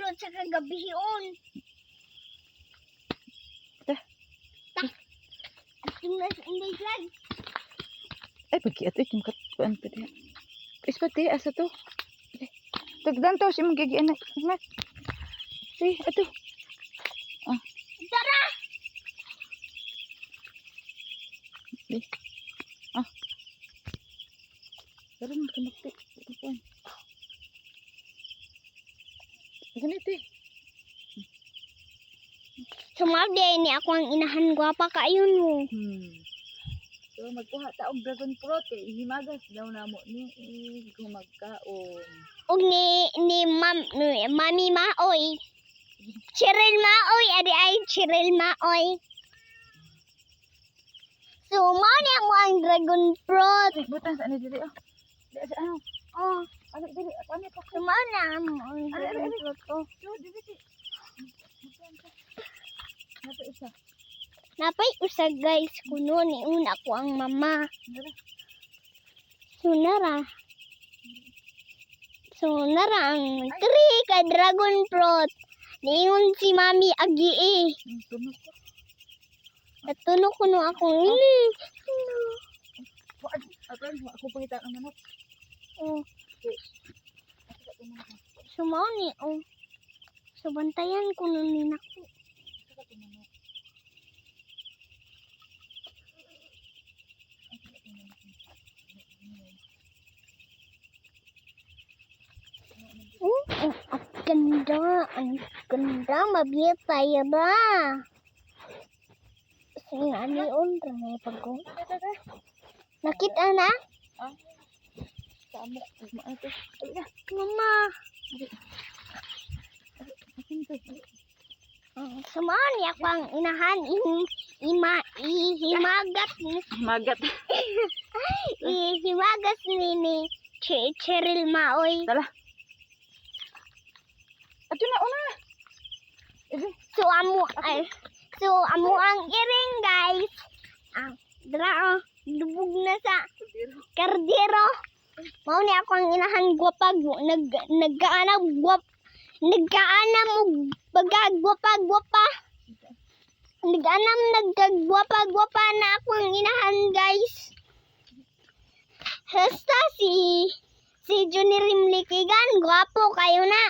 hilot sa kagabihion. Ta. Tingnan sa inday vlog. Ay, pagi ato ikim katuan pa diha. Ispati asa to. Tagdan to si magigi anak. Si ato. Ah. Tara! Ah. Pero man kamakti. Kapuan. Ganito eh. Sumagday ni ako ang inahan gwapa kaayon mo. So magkuha ta og dragon fruit kay himagas daw namo ni kung magkaon. Og ni Mami Maoy. Cheryl Maoy, adi ay Cheryl Maoy. So, mao ni mo ang dragon fruit. Butan sa ani diri oh. Di sa ano? Oh, Ano diri? Ano to? so mao na mo ang dragon fruit. Oh. So diri ti. Nato isa. Napay usa guys kuno ni una ko ang mama. Diri. So nara ang 3 ka dragon fruit. Niingon si Mami agi eh. Tunog ko. Natulo ko no akong Ako ako pangita ang manok. Oh, Okay. Ako ka tumanok. so mao ni oh. So bantayan ko nun ni nako. Ako ka tumanok. Ang ganda, mabiyat tayo ba? Sinani on, ramay pagko. Nakita na? Ah. Samo maato. Ay, Mama. akin to. Sumani ako ang inahan, himagat ni, Magat. himagas ni Cheryl Maoy. Dala. Ato na una. So amo ang iring guys. Dra lubog na sa kardero. Mao ni ako ang inahan gwapag nagkaanam gwapa. Nagkagwapa na ako ang inahan guys. Hasta si Johnny Rimlikigan, gwapo kayo na.